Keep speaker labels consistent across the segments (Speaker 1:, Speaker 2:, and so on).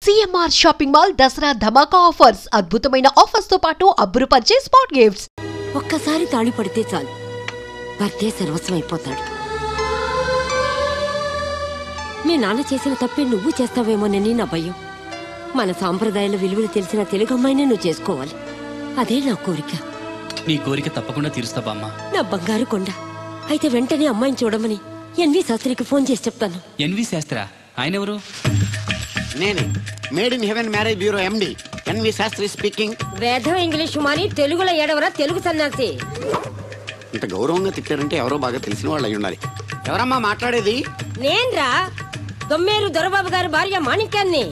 Speaker 1: CMR shopping mall Dasara ధమాకా offers. అద్భుతమైన offers తో పాటు అబ్బురుపరిచే స్పాట్ గిఫ్ట్స్.
Speaker 2: ఒక్కసారి తాళి పడితే చాలు భర్తే సర్వస్వం అయిపోతాడు. మీ నాన్న చేసిన తప్పే నువ్వు చేస్తావేమోనని నా భయం. మన సాంప్రదాయాల విలువలు తెలిసిన తెలుగు అమ్మాయినే నువ్వు చేసుకోవాలి. అదే నా కోరిక.
Speaker 3: నీ కోరిక తప్పకుండా తీరుస్తా బామ్మ.
Speaker 2: నా బంగారు కొండ. అయితే వెంటనే అమ్మాయిని చూడమని ఎన్వి శాస్త్రికి ఫోన్ చేసి చెప్తాను.
Speaker 3: ఎన్వి శాస్త్రా? ఆయన ఎవరు?
Speaker 4: నేనే, made in heaven marriage bureau MD NV Shastri speaking.
Speaker 2: Vedam English మాని తెలుగులో ఏడవరా తెలుగు సన్యాసి.
Speaker 4: ఇంత గౌరవంగా తిట్టారంటే ఎవరో బాగా తెలిసిన వాళ్ళు అయి ఉండాలి. ఎవరమ్మా మాట్లాడేది?
Speaker 2: నేన్రా, దొమ్మేరు దొరబాబు గారి భార్య మాణిక్యాన్ని.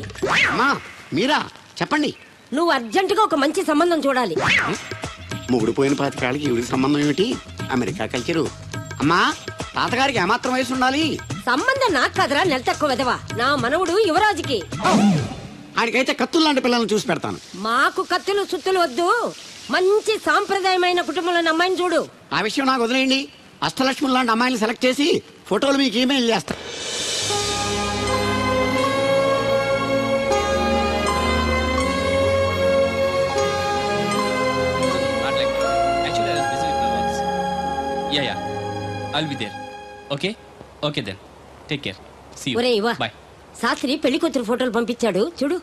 Speaker 4: అమ్మా మీరా? చెప్పండి.
Speaker 2: నువ్వు అర్జెంటుగా ఒక మంచి సంబంధం చూడాలి.
Speaker 4: ముగుడు పోయిన 25 కాళ్ళకి ఈవిడికి సంబంధం ఏమిటి? America culture. అమ్మా తాతగారికి ఏమాత్రం వయసు ఉండాలి?
Speaker 2: సంబంధం నాకు కదరా, నెల తక్కువ విధవా. నా మనవుడు యువరాజుకి.
Speaker 4: ఆయనకైతే కత్తులు లాంటి పిల్లల్ని చూసి పెడతాను.
Speaker 2: మాకు కత్తులు సుత్తులు వద్దు. మంచి సాంప్రదాయమైన కుటుంబంలోని అమ్మాయిని చూడు.
Speaker 4: ఆ విషయం నాకు వదిలేయండి. అష్టలక్ష్మి లాంటి అమ్మాయిని సెలెక్ట్ చేసి ఫోటోలు మీకు ఈమెయిల్ చేస్తా.
Speaker 3: I'll be there. Okay? Okay then. Take care. See you.
Speaker 2: ఒరే ఇవా,
Speaker 3: Bye.
Speaker 2: శాస్త్రి పెళ్లి కూతురు ఫోటోలు పంపించాడు చూడు.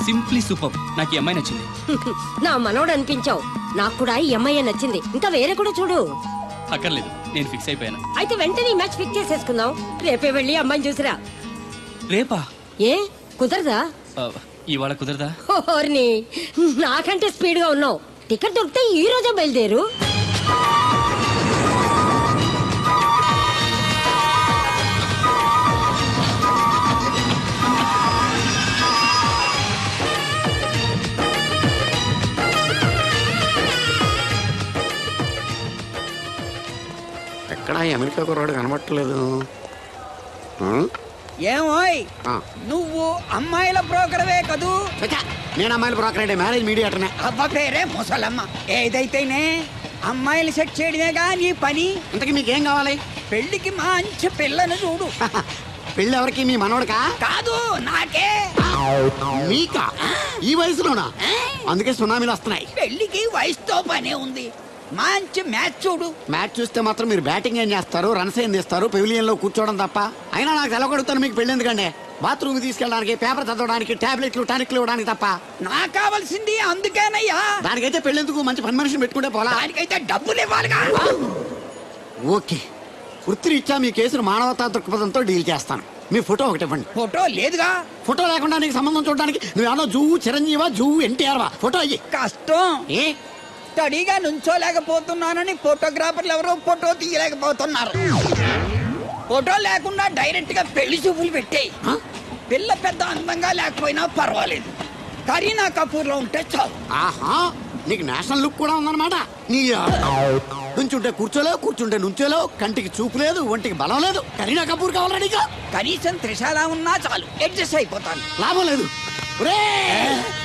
Speaker 3: Simply super. నాకు ఈ అమ్మాయి నచ్చింది.
Speaker 2: నా మనోడు అనిపించావు. నాకు కూడా ఈ అమ్మాయి నచ్చింది. ఇంకా వేరే కూడా చూడు.
Speaker 3: అక్కర్లేదు, నేను ఫిక్స్ అయిపోయాను.
Speaker 2: అయితే వెంటనే మ్యాచ్ ఫిక్స్ చేసేసుకుందాం. రేపే వెళ్ళి అమ్మాయిని చూసిరా.
Speaker 3: రేపా?
Speaker 2: ఏ కుదరదా?
Speaker 3: ఇవాళ కుదరదా?
Speaker 2: ఓర్ని, నాకంటే స్పీడ్ గా ఉన్నావు. టికెట్ దొరికితే ఈ రోజే బయలుదేరు.
Speaker 4: ఎక్కడ అమెరికా కుర్రాడు కనబట్టలేదు.
Speaker 5: ఏమోయ్, నువ్వు అమ్మాయిల బ్రోకర్వే కదూ?
Speaker 4: నేను అమ్మాయిల బ్రోకర్ అంటే మ్యారేజ్ మీడియాటర్నే.
Speaker 5: అబ్బ పేరే ముసలమ్మ. ఏదైతేనే అమ్మాయిలు సెట్ చేయడమేగా నీ పని.
Speaker 4: ఇంతకీ మీకేం కావాలి?
Speaker 5: పెళ్లికి మంచి పిల్లను చూడు.
Speaker 4: పెళ్ళి ఎవరికి? మీ మనవడకా?
Speaker 5: కాదు, నాకే.
Speaker 4: మీకా? ఈ వయసులోనా? అందుకే సునామీలు వస్తున్నాయి.
Speaker 5: పెళ్లికి వయసుతో పనే ఉంది. మంచి మ్యాచ్ చూడు.
Speaker 4: మ్యాచ్ చూస్తే మాత్రం మీరు బ్యాటింగ్ ఏం చేస్తారు, రన్స్ ఏం తీస్తారు, పెవిలియన్ లో కూర్చోవడం తప్ప. అయినా నాకు తెలవగడుగుతాను మీకు పెళ్లి ఎందుకండి? బాత్రూమ్ తీసుకెళ్ళడానికి, పేపర్ చదవడానికి, టాబ్లెట్లు టానిక్లు ఇవ్వడానికి తప్ప.
Speaker 5: నాకు కావాల్సింది అందుకేనయ్యా.
Speaker 4: దానికైతే పెళ్ళెందుకు? మంచి పని మనిషిని పెట్టుకుంటే పోలా.
Speaker 5: దానికైతే డబ్బులు ఇవ్వాలిగా.
Speaker 4: ఓకే, వృత్తిరీత్యా మీ కేసును మానవతా దృక్పథంతో డీల్ చేస్తాను. మీ ఫోటో ఒకటి ఇవ్వండి.
Speaker 5: ఫోటో లేదుగా.
Speaker 4: ఫోటో లేకుండా నీకు సంబంధం చూడడానికి నువ్వు జూ చిరంజీవా, జూ ఎన్టీఆర్వా? ఫోటో అయ్యి.
Speaker 5: కష్టం.
Speaker 4: ఏ
Speaker 5: స్టడీగా నుంచోలేకపోతున్నానని ఫోటోగ్రాఫర్లు ఎవరో ఫోటో తీయలేకపోతున్నారు. ఫోటో లేకుండా డైరెక్ట్ గా పెళ్లి చూపులు పెట్టేయి. పిల్ల పెద్ద అందంగా లేకపోయినా పర్వాలేదు, కరీనా కపూర్ లో ఉంటే చాలు.
Speaker 4: ఆహా, నీకు నేషనల్ లుక్ కూడా ఉందన్నమాట. నీ నుంచుంటే కూర్చోలేవు, కూర్చుంటే నుంచోలేవు, కంటికి చూపు లేదు, ఒంటికి బలం లేదు. కరీనా కపూర్ కావాలా నీకు?
Speaker 5: కనీసం త్రిశాల ఉన్నా చాలు, అడ్జస్ట్ అయిపోతాను.
Speaker 4: లాభం లేదు.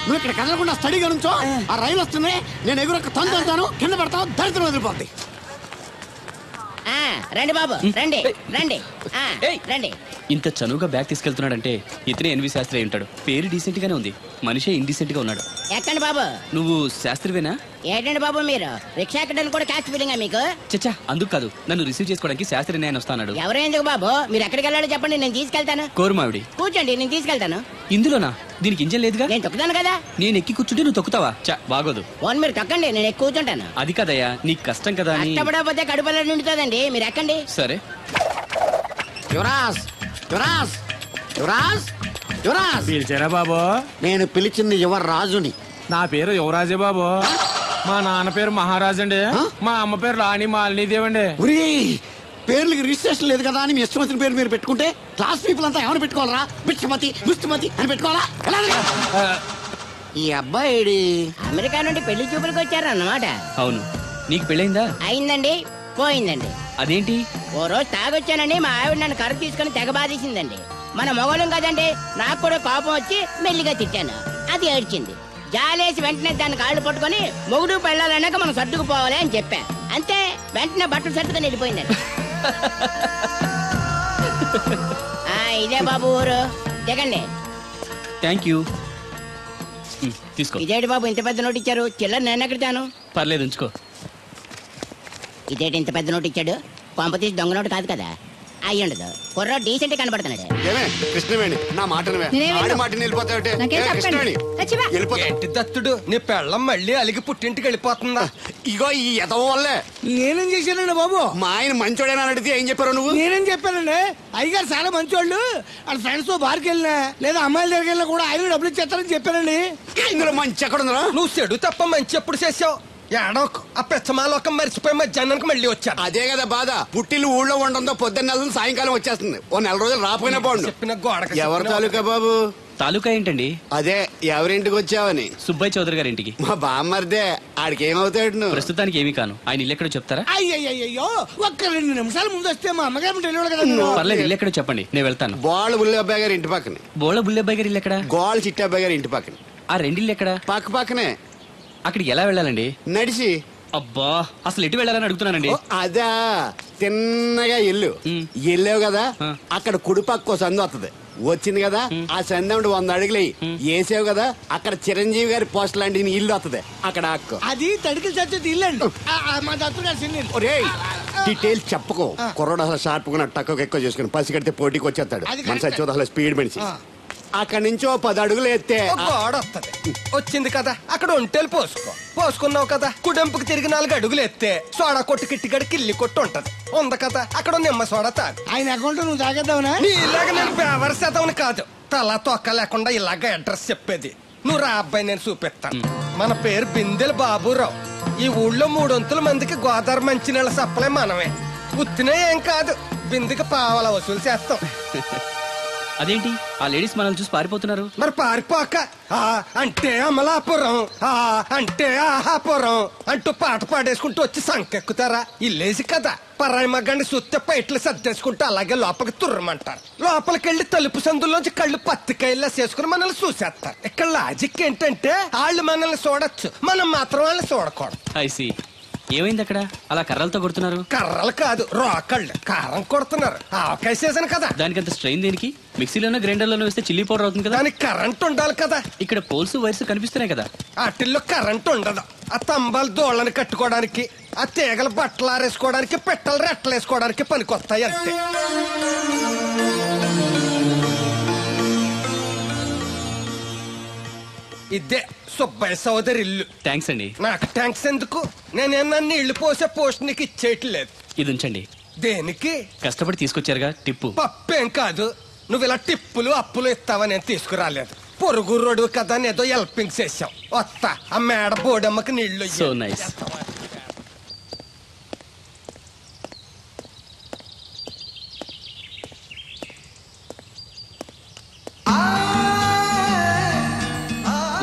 Speaker 4: నువ్వు ఇక్కడ కదలకుండా స్టడీగా నుంచో. ఆ రైలు వస్తుంది, నేను ఎగురొక్క తొందరతాను, కింద పడతావు, దరిద్రం వదిలిపోద్ది.
Speaker 2: రండి బాబు, రండి రండి రండి.
Speaker 3: ఇంత చనువుగా బ్యాగ్ తీసుకెళ్తున్నాడంటే ఇతనే ఎన్వి శాస్త్రి అయి ఉంటాడు. పేరు డీసెంట్ గానే ఉంది, మనిషే ఇండీసెంట్ గా ఉన్నాడు.
Speaker 2: ఎక్కండి బాబు.
Speaker 3: నువ్వు శాస్త్రివేనా?
Speaker 2: ఏంటండి బాబు మీరు రిక్షా ఎక్కడానికి కూడా క్యాష్ ఫీలింగా మీకు?
Speaker 3: చచ్చా, అందుకు కాదు, నన్ను రిసీవ్ చేసుకోవడానికి శాస్త్రి నేను వస్తాడు.
Speaker 2: ఎవరు ఎందుకు బాబు? మీరు ఎక్కడికి వెళ్ళాలో చెప్పండి, నేను తీసుకెళ్తాను.
Speaker 3: కోరుమావిడి.
Speaker 2: కూర్చోండి, నేను తీసుకెళ్తాను.
Speaker 3: ఇందులోనా? దీనికి ఇంజన్ లేదుగా.
Speaker 2: నేను తొక్కుతాను కదా.
Speaker 3: నేను ఎక్కి కూర్చుంటే నువ్వు తొక్కుతావా? చా, బాగోదు.
Speaker 2: ఫోన్ మీరు తొక్కండి, నేను ఎక్కి కూర్చుంటాను.
Speaker 3: అది కదయ్యా, నీకు కష్టం కదా.
Speaker 2: కష్టపడకపోతే కడుపులో నిండుతుందండి, మీరు ఎక్కండి.
Speaker 3: సరే.
Speaker 4: యువరాజ్, యువరాజ్, యువరాజ్, యువరాజ్.
Speaker 6: పిలిచారా బాబు?
Speaker 4: నేను పిలిచింది యువరాజుని.
Speaker 6: నా పేరు యువరాజే బాబు. మా నాన్న పేరు మహారాజ్ అండి. మా అమ్మ పేరు రాణి మాలినీదేవి అండి.
Speaker 4: పేర్లకి రిజిస్ట్రేషన్ లేదు కదా అని మీ ఇష్టం వచ్చిన పేరు మీరు పెట్టుకుంటే క్లాస్ పీపుల్ అంతా ఎవరు పెట్టుకోవాలరా? బిచ్చమతి, ముస్తుమతి అని పెట్టుకోవాలా? ఈ అబ్బాయి
Speaker 2: అమెరికా నుండి పెళ్లి చూపులకు వచ్చారన్నమాట.
Speaker 3: అవును. నీకు పెళ్ళైందా?
Speaker 2: అయిందండి, పోయిందండి.
Speaker 3: అదేంటి?
Speaker 2: ఓ రోజు తాగొచ్చానండి, మా ఆవిడ నన్ను కర్ర తీసుకుని తెగ బాధేసిందండి.
Speaker 7: మన మొగలం కదండి, నాకు కూడా కోపం వచ్చి మెల్లిగా తిట్టాను. అది ఏడ్చింది. జాలేసి వెంటనే దాన్ని కాళ్ళు పట్టుకొని మొగుడు పెళ్ళాలన్నాక మనం సర్దుకుపోవాలి అని చెప్పా. అంతే, వెంటనే బట్టలు సర్దుకొని వెళ్ళిపోయిందండి. ఇదే బాబు ఊరు, దిగండి.
Speaker 3: Thank you. తీసుకో.
Speaker 7: ఇదేంటి బాబు ఇంత పెద్ద నోటు ఇచ్చారు? చిల్లర నేను ఎక్కడతాను?
Speaker 3: పర్లేదు ఉంచుకో.
Speaker 7: ఇదేంటి ఇంత పెద్ద నోటు ఇచ్చాడు? పంప తీసి దొంగ నోటు కాదు కదా? అయ్యుండదు, కుర్ర డీసెంట్ కనబడుతున్నాడు.
Speaker 4: కృష్ణవేణి నా మాట
Speaker 8: ఏంటి దత్తుడు, నీ పెళ్ళం మళ్ళీ అలిగి పుట్టింటికి వెళ్ళిపోతుందా?
Speaker 4: ఇగో ఈ ఎదవ వల్లే.
Speaker 5: నేనేం చేశానండి బాబు?
Speaker 4: మా ఆయన మంచోడేనా అడిగితే ఏం చెప్పారు నువ్వు?
Speaker 5: నేనేం చెప్పానండి, అయ్యగారు చాలా మంచోళ్ళు, వాళ్ళ ఫ్రెండ్స్ తో బార్కి వెళ్ళినా లేదా అమ్మాయిల దగ్గరికి వెళ్ళినా కూడా ఆయన డబ్బులు ఇచ్చేస్తారని చెప్పానండి.
Speaker 4: ఇందులో మంచి ఎక్కడ ఉందా?
Speaker 8: నువ్వు చెడు తప్ప మంచి ఎప్పుడు చేసావు? ఏడోకు ఆ పెచ్చమాలోకం మర్చిపోయి మధ్యాహ్నానికి మళ్ళీ వచ్చాను.
Speaker 4: అదే కదా బాధ. పుట్టిల్లు ఊళ్ళో ఉండడంతో పొద్దున్న నెలలు సాయంకాలం వచ్చేస్తుంది. ఓ నెల రోజులు రాపోయినా బాగుండు.
Speaker 8: చెప్పిన గోడకి
Speaker 4: ఎవరి తాలూకా బాబు?
Speaker 3: తాలూకా ఏంటండి?
Speaker 4: అదే ఎవరింటికి వచ్చావని.
Speaker 3: సుబ్బయ్య చౌదరి గారి ఇంటికి.
Speaker 4: మా బామ్మర్దే. ఆడికి ఏమవుతాడు నువ్వు?
Speaker 3: ప్రస్తుతానికి ఏమీ కాను. ఆయన ఇల్లు ఎక్కడో చెప్తారా?
Speaker 5: అయ్యో, ఒక్క 2 నిమిషాల ముందు వస్తే మా అమ్మగారు తెలియదు కదా.
Speaker 3: పర్లేదు, ఇల్లు ఎక్కడో చెప్పండి, నేను వెళ్తాను.
Speaker 4: బోళ్ళ బుల్లి అబ్బాయి గారి ఇంటి పక్కనే.
Speaker 3: బోళ బుల్లెబ్బాయి గారి ఇల్లు ఎక్కడ?
Speaker 4: గోళ్ళ చిట్టి అబ్బాయి గారి ఇంటి పక్కనే.
Speaker 3: ఆ రెండిల్లు ఎక్కడ?
Speaker 4: పక్క పక్కనే.
Speaker 3: అక్కడికి ఎలా వెళ్ళాలండి?
Speaker 4: నడిచి.
Speaker 3: అబ్బా, అసలు ఎటు వెళ్ళాలని అడుగుతున్నానండి.
Speaker 4: అదా తిన్నగా ఇల్లు వెళ్ళావు కదా, అక్కడ కుడి పక్క సందు వస్తుంది. వచ్చింది కదా, ఆ సందు 100 అడుగులు వేసావు కదా, అక్కడ చిరంజీవి గారి పోస్ట్ లాంటి ఇల్లు వస్తుంది. అక్కడ అక్క
Speaker 5: అది తడికి చచ్చేది ఇల్లు అండి. మా దత్తు గారు చిన్న.
Speaker 4: డీటెయిల్స్ చెప్పకో. కుర్రోడు అసలు షార్ప్ గా తక్కువ ఎక్కువ చేసుకుని పసి కడితే పోటీకి వచ్చేస్తాడు. మన సచ్చి అసలు స్పీడ్ మనిషి. అక్కడి నుంచి 10 అడుగులు ఎత్తే
Speaker 8: గోడ వస్తుంది. వచ్చింది కదా, అక్కడ ఒంటేలు పోసుకున్నావు కదా, కుడెంపుకి తిరిగి 4 అడుగులు ఎత్తే సోడా కొట్టు కిట్టిగడి కిల్లి కొట్టు ఉంటది. ఉంది కదా, అక్కడ నిమ్మ సోడా తాగు.
Speaker 5: ఆయన అకౌంట్ నువ్వు తాగేద్దావునా?
Speaker 8: ఇలాగ నేను బేవర్ శాతం కాదు, తల తొక్క లేకుండా ఇలాగ అడ్రస్ చెప్పేది. నువ్వు రా అబ్బాయి, నేను చూపిస్తాను. మన పేరు బిందెల బాబురావు. ఈ ఊళ్ళో 300 మందికి గోదావరి మంచినీళ్ళ సప్లై మనమే. ఉత్తినే ఏం కాదు, బిందెకి పావల వసూలు చేస్తాం.
Speaker 3: అదేంటి ఆ లేడీస్ మనల్ని చూసి పారిపోతున్నారు?
Speaker 8: మరి పారిపోక అంటే అమలాపురం, అంటే ఆహాపురం అంటూ పాట పాడేసుకుంటూ వచ్చి సంకెక్కుతారా? ఇల్లేసి కదా, పరాయి మగ్గండి సుత్తే పైట్లు సర్దేసుకుంటూ అలాగే లోపలికి తుర్రమంటారు. లోపలికెళ్లి తలుపు సందులోంచి కళ్ళు పత్తికాయల్లా చేసుకుని మనల్ని చూసేస్తారు. ఇక్కడ లాజిక్ ఏంటంటే వాళ్ళు మనల్ని చూడొచ్చు, మనం మాత్రం వాళ్ళని చూడకూడదు.
Speaker 3: ఐసి ఏమైంది అక్కడ? అలా కర్రలతో కొడుతున్నారు?
Speaker 8: కర్రలు కాదు, రోకళ్ళు కారం కొడుతున్నారు. ఆవకాయ సీజన్ కదా.
Speaker 3: దానికంత స్ట్రెయిన్ దేనికి? మిక్సీలోనో గ్రైండర్లోనో వేస్తే చిల్లీ పౌడర్ అవుతుంది కదా.
Speaker 8: దానికి కరెంట్ ఉండాలి కదా.
Speaker 3: ఇక్కడ పోల్స్ వైర్స్ కనిపిస్తున్నాయి కదా.
Speaker 8: వాటిల్లో కరెంట్ ఉండదు. ఆ తంబాలు దోళ్ళని కట్టుకోవడానికి, ఆ తీగలు బట్టలు ఆరేసుకోవడానికి, పెట్టలు రెట్టలు వేసుకోవడానికి పనికొస్తాయి అంతే. ఇదే సుబ్బయ్య సోదరి ఇల్లు.
Speaker 3: థ్యాంక్స్ అండి.
Speaker 8: నాకు థ్యాంక్స్ ఎందుకు? నేనేమన్నా నీళ్లు పోసే పోస్ట్ నీకు ఇచ్చేయట్లేదు.
Speaker 3: ఇది ఉంచండి.
Speaker 8: దేనికి?
Speaker 3: కష్టపడి తీసుకొచ్చారుగా టిప్పు.
Speaker 8: పప్పేం కాదు, నువ్వు ఇలా టిప్పులు అప్పులు ఇస్తావని నేను తీసుకురాలేదు. పొరుగు రోడ్డు కదా అని ఏదో హెల్పింగ్ చేసావు. వస్తా, ఆ మేడ బోడమ్మకి నీళ్లు.
Speaker 3: So nice.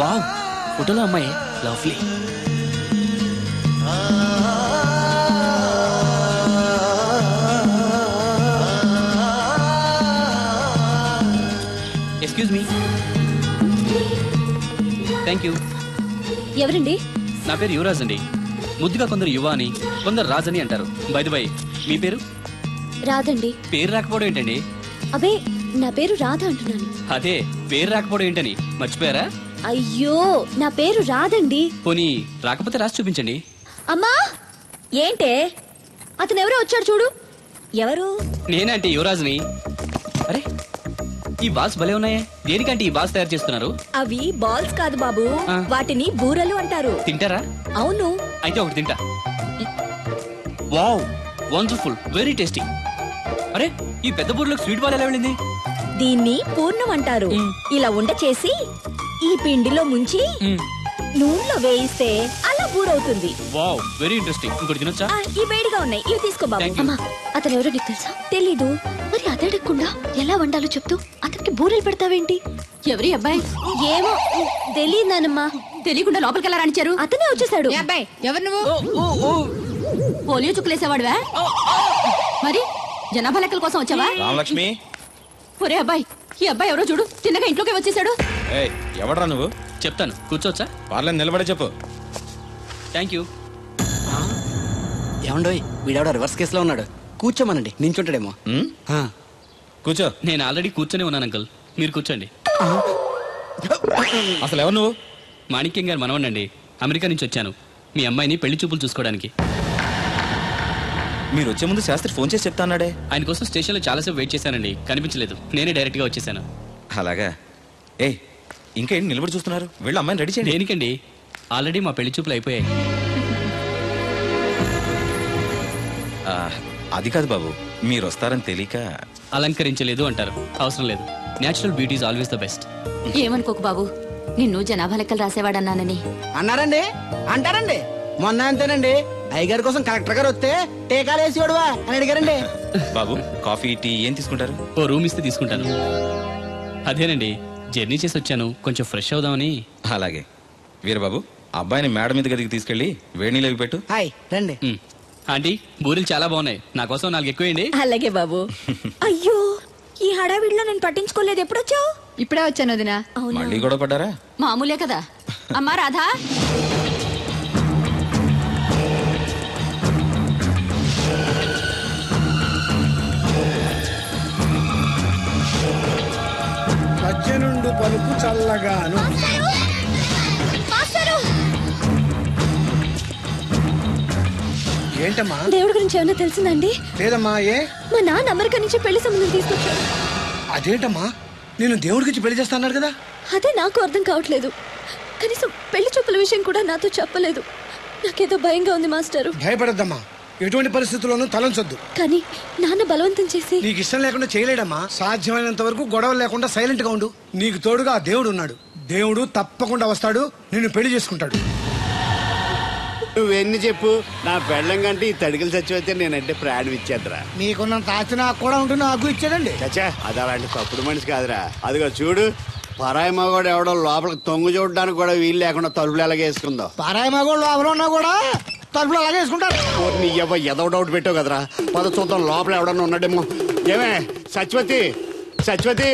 Speaker 3: వావ్, ఫోటోలో అమ్మాయి lovely. Excuse me. Thank you.
Speaker 9: ఎవరండి?
Speaker 3: నా పేరు యువరాజ్ అండి. ముద్దుగా కొందరు యువ అని, కొందరు రాజ్ అని అంటారు. బై ది బై, మీ పేరు?
Speaker 9: రాదండి.
Speaker 3: పేరు రాకపోవడం ఏంటండి?
Speaker 9: అబే, నా పేరు రాధ అంటున్నాను.
Speaker 3: అదే పేరు రాకపోవడం ఏంటని మర్చిపోయారా?
Speaker 9: అయ్యో, నా పేరు రాదండి.
Speaker 3: పోనీ రాకపోతే రాసి చూపించండి.
Speaker 9: అమ్మా, ఏంటే అతను ఎవరో వచ్చాడు చూడు. ఎవరు?
Speaker 3: నేనంటే యువరాజ్ని. అరే, ఈ బాల్స్ భలే ఉన్నాయే. దేనికంటే ఈ బాల్స్ తయారు చేస్తున్నారు?
Speaker 9: అవి బాల్స్ కాదు బాబు, వాటిని బూరలు అంటారు.
Speaker 3: తింటారా?
Speaker 9: అవును.
Speaker 3: అయితే ఒకటి తింటా. Wow, wonderful, very tasty. అరే, ఈ పెద్ద బూరలోకి స్వీట్ బాల్ ఎలా వెళ్ళింది?
Speaker 9: దీన్ని పూర్ణం అంటారు. ఇలా ఉండ చేసి ఈ పిండిలో ముంచి నూనెలో వేయిస్తే అలా బూరవుతుంది.
Speaker 3: Wow, very interesting. ఇంకోటి తినొచ్చా?
Speaker 9: ఈ వేడిగా ఉన్నాయి, ఇవి తీసుకో బాబు. అమ్మా, అతను ఎవరో నీకు తెలుసా? తెలీదు. మరి అదడగకుండా ఎలా వండాలో చెప్తూ అతనికి బూరెలు పెడతావేంటి? ఎవరి అబ్బాయి? ఏమో తెలియదనమ్మా. తెలియకుండా లోపలికి ఎలా రానిచ్చారు? అతనే వచ్చేసాడు.
Speaker 10: అబ్బాయి ఎవరు నువ్వు? పోలియో చుక్కులేసేవాడువా? మరి జనాభా లెక్కల కోసం వచ్చావా?
Speaker 11: రామలక్ష్మి,
Speaker 9: ఒరే అబ్బాయి, ఈ అబ్బాయి ఎవరో చూడు, తిన్నగా ఇంట్లోకి వచ్చేసాడు.
Speaker 11: ఎవడరా నువ్వు?
Speaker 3: చెప్తాను, కూర్చోవచ్చా?
Speaker 11: వాళ్ళని నిలబడే చెప్పు.
Speaker 3: Thank you.
Speaker 4: ఏమండోయ్, వీడెవడో రివర్స్ కేసులో ఉన్నాడు. కూర్చోమనండి, నించుంటాడేమో.
Speaker 11: కూర్చో.
Speaker 3: నేను ఆల్రెడీ కూర్చొని ఉన్నాను అంకుల్, మీరు కూర్చోండి.
Speaker 11: అసలు ఎవరు నువ్వు?
Speaker 3: మాణిక్యం గారు మనవనండి, అమెరికా నుంచి వచ్చాను మీ అమ్మాయిని పెళ్లి చూపులు చూసుకోవడానికి.
Speaker 11: మీరు వచ్చే ముందు శాస్త్రి ఫోన్ చేసి చెప్తా అన్నాడే.
Speaker 3: ఆయన కోసం స్టేషన్లో చాలాసేపు వెయిట్ చేశానండి, కనిపించలేదు. నేనే డైరెక్ట్గా వచ్చేసాను.
Speaker 11: అలాగా? ఇంకా ఏంటి నిలబడి చూస్తున్నారు? వీళ్ళు అమ్మాయిని రెడీ చేయండి.
Speaker 3: దేనికండి? ఆల్రెడీ మా పెళ్లి చూపులు అయిపోయాయి.
Speaker 11: అది కాదు బాబు, మీరు వస్తారని తెలియక.
Speaker 3: అలంకరించలేదు అంటారు, అవసరం లేదు. Natural beauty is always the best.
Speaker 9: ఏమనుకోకు బాబు, నిన్ను జనాభా లెక్కలు రాసేవాడన్నానని.
Speaker 5: అన్నారండి, అంటారండి. మొన్న అంతేనండి, అయ్యగారి కోసం కలెక్టర్ గారు వస్తే టీకాలు వేసేవాడువా అని అడిగారండి.
Speaker 11: బాబు, కాఫీ టీ ఏం తీసుకుంటారు?
Speaker 3: ఓ రూమ్ ఇస్తే తీసుకుంటాను. అదేనండి, జర్నీ చేసి వచ్చాను, కొంచెం ఫ్రెష్ అవుదామని.
Speaker 11: అలాగే. వీరబాబు, అబ్బాయిని మేడ మీద గదికి తీసుకెళ్లి వేడి నీళ్ళు పెట్టు.
Speaker 5: హాయ్ రండి.
Speaker 3: ఆంటీ, బూరెలు చాలా బాగున్నాయి, నా కోసం 4 ఎక్కువేయండి.
Speaker 9: అలాగే బాబు. అయ్యో, ఈ హడావిడిలో నేను పట్టించుకోలేదు. ఎప్పుడొచ్చావు?
Speaker 10: ఇప్పుడే వచ్చాను వదినా.
Speaker 11: మళ్ళీ గొడవ పడ్డారా?
Speaker 9: మామూలే కదా. అమ్మా రాధా,
Speaker 8: పచ్చనుండు పలుకు చల్లగాను. ఏంటమ్మా?
Speaker 9: దేవుడి గురించి ఏమైనా తెలిసిందండి?
Speaker 8: లేదమ్మా.
Speaker 9: మా నాన్న అమెరికా నుంచి పెళ్లి సంబంధం తీసుకొచ్చాడు.
Speaker 8: అదేంటమ్మా, నేను దేవుడికి పెళ్లి చేస్తాను కదా.
Speaker 9: అదే నాకు అర్థం కావట్లేదు. కనీసం పెళ్లి చూపుల విషయం కూడా నాతో చెప్పలేదు. నాకేదో భయంగా ఉంది మాస్టరు.
Speaker 8: భయపడద్దమ్మా, ఎటువంటి పరిస్థితుల్లోనూ తలంచొద్దు.
Speaker 9: కానీ నాన్న బలవంతం చేసి.
Speaker 8: నీకు ఇష్టం లేకుండా చేయలేడమ్మా. సాధ్యమైనంత వరకు గొడవలు లేకుండా సైలెంట్ గా ఉండు. నీకు తోడుగా ఆ దేవుడు ఉన్నాడు. దేవుడు తప్పకుండా వస్తాడు, నిన్ను పెళ్లి చేసుకుంటాడు.
Speaker 4: నువ్వెన్ని చెప్పు, నా పెళ్ళం కంటే ఈ తడికలు చచ్చిపోతే నేనంటే ప్రాణం ఇచ్చేద్దరా.
Speaker 8: మీకున్నంత ఆస్తి నాకు కూడా ఉంటుంది, నాకు ఇచ్చాడండి.
Speaker 4: చచ్చా, అది అలాంటి తప్పుడు మనిషి కాదురా. అదిగో చూడు, పరాయి మగోడు ఎవడో లోపలికి తొంగు చూడడానికి కూడా వీలు లేకుండా తలుపులు ఎలాగ వేసుకుందో.
Speaker 8: పరాయి మగోళ్ళు లోపల ఉన్నా కూడా తలుపులు అలాగే వేసుకుంటారు.
Speaker 4: నీ ఏదో డౌట్ పెట్టావు కదరా. పద చూద్దాం లోపల ఎవడన్నా ఉన్నాడేమో. ఏమే సత్యవతి, సత్యవతి.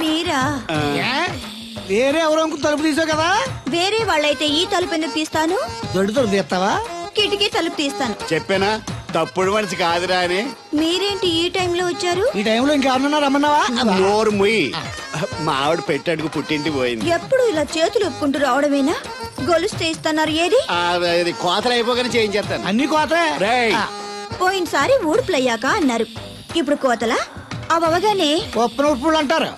Speaker 12: మీరా?
Speaker 8: వేరే ఎవరో తలుపు తీసావు కదా.
Speaker 12: వేరే వాళ్ళైతే ఈ తలుపు ఎందుకు తీస్తాను?
Speaker 8: దొడ్డు తలుపు తీస్తావా?
Speaker 12: కిటికీ తలుపు తీస్తాను.
Speaker 4: చెప్పానా తప్పుడు మనిషి కాదురా అని.
Speaker 12: మీరేంటి ఈ టైంలో వచ్చారు?
Speaker 8: ఈ టైంలో ఇంకెవరన్నా రమ్మన్నావా?
Speaker 4: నోరు ముయ్యి. మా ఆవిడ పెట్టడుకు పుట్టింటి పోయింది.
Speaker 12: ఎప్పుడు ఇలా చేతులు ఒప్పుకుంటూ రావడమేనా? గొలుస్తే ఇస్తున్నారు. ఏది?
Speaker 4: కోతలు అయిపోగానే చేయించేస్తాను.
Speaker 8: అన్ని కోతలే.
Speaker 12: పోయినసారి ఊడుపులయ్యాక అన్నారు, ఇప్పుడు కోతలా? అవగానే
Speaker 8: ఉప్పులు అంటారు.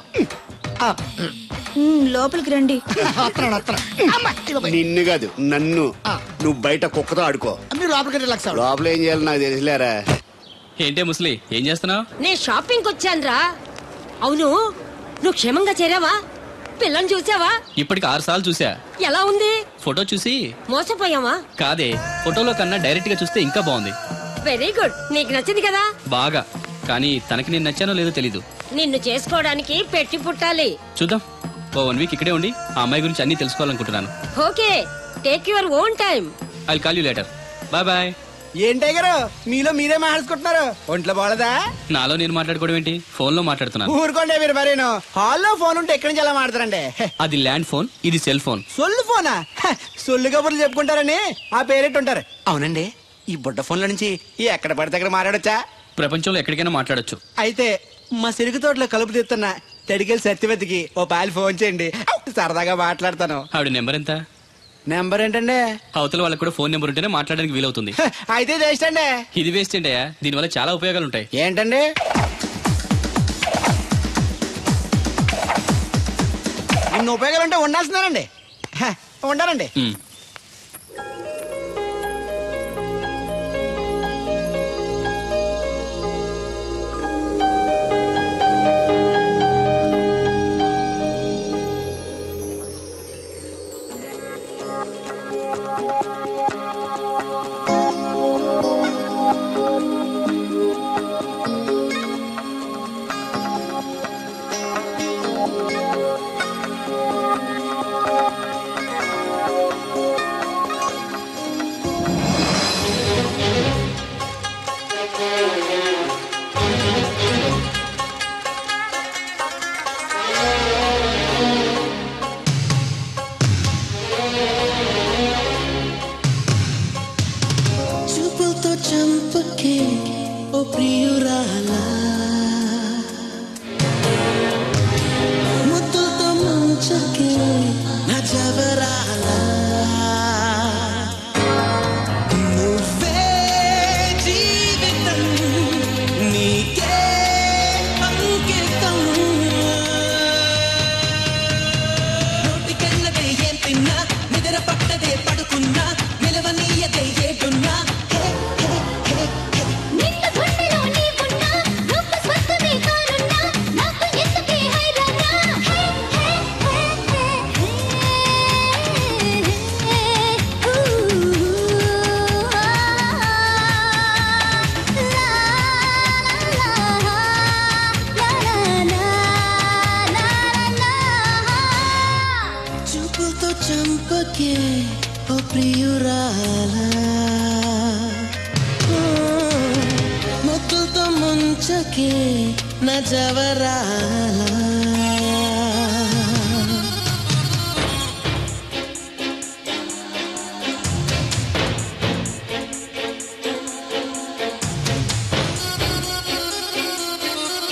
Speaker 12: లోపలికి రండి.
Speaker 4: నిన్ను కాదు నన్ను. నువ్వు బయట కుక్కతో ఆడుకో. లోపల ఏం చేయాలి నాకు తెలిసిలేరా.
Speaker 3: ఏంటే ముసలి, ఏం చేస్తున్నావు?
Speaker 2: నేను షాపింగ్ వచ్చానురా. అవును, నువ్వు క్షేమంగా చేరావా? పిల్లని చూసావా?
Speaker 3: ఇప్పటికి 6 సార్లు చూసా.
Speaker 2: ఎలా ఉంది?
Speaker 3: ఫోటో చూసి
Speaker 2: మోసపోయావా?
Speaker 3: కాదే, ఫోటోలో కన్నా డైరెక్ట్ గా చూస్తే ఇంకా బాగుంది.
Speaker 2: వెరీ గుడ్, నీకు నచ్చింది కదా?
Speaker 3: బాగా. కానీ తనకి నేను నచ్చానో లేదో తెలీదు.
Speaker 2: నిన్ను చేసుకోవడానికి పెట్టి పుట్టాలి.
Speaker 3: చూద్దాం. ఓ 1 వీక్ ఇక్కడే ఉండి ఆ అమ్మాయి గురించి అన్ని తెలుసుకోవాలనుకుంటున్నాను.
Speaker 2: Okay, take your own time.
Speaker 3: I call you later. Bye bye.
Speaker 5: ఏంటే గారు మీలో మీరే మాట్లాడుకుంటున్నారు? ఒంట్లో బాగలదా?
Speaker 3: నాలో నేను మాట్లాడుకోవడం ఏంటి, ఫోన్ లో మాట్లాడుతున్నాను.
Speaker 5: ఊరుకోండి మీరు మరేను. హాల్లో ఫోన్ ఉంటే ఎక్కడి నుంచి ఎలా మాట్లాడతారండి?
Speaker 3: అది ల్యాండ్ ఫోన్, ఇది సెల్ ఫోన్.
Speaker 5: సొల్లు ఫోనా? సొల్లు కబుర్లు చెప్పుకుంటారని ఆ పేరెట్ ఉంటారు. అవునండి, ఈ బుడ్డ ఫోన్ల నుంచి ఎక్కడ పడితే అక్కడ మాట్లాడొచ్చా?
Speaker 3: ప్రపంచంలో ఎక్కడికైనా మాట్లాడొచ్చు.
Speaker 5: అయితే మా సిరుగు తోటలో కలుపు తీస్తున్నా తడికెళ్ళి సత్యవతికి ఓ పాలు ఫోన్ చేయండి, సరదాగా మాట్లాడతాను.
Speaker 3: ఆవిడ నెంబర్ ఎంత?
Speaker 5: నెంబర్ ఏంటండి?
Speaker 3: అవతల వాళ్ళకి కూడా ఫోన్ నెంబర్ ఉంటేనే మాట్లాడడానికి వీలవుతుంది.
Speaker 5: అయితే చేస్తండి.
Speaker 3: ఇది వేస్ట్ ఏంటయ్యా, దీనివల్ల చాలా ఉపయోగాలు ఉంటాయి.
Speaker 5: ఏంటండి? ఇన్ని ఉపయోగాలు ఉంటే ఉండాల్సిందేనండి. ఉండాలండి.
Speaker 13: చంపకే ఓ ప్రియురాలా ముద్దుతో ముంచకే నా జవరాలా నువ్వే జీవితం నీకే అంకితం నోటికెళ్ళదే ఏం తిన్నా నిద్ర పట్టదే పడుకున్నా నిలవనీయదే ఏటున్నా చూపుతో చంపకే ఓ ప్రియురాలా ముద్దుతో ముంచకే నా జవరాలా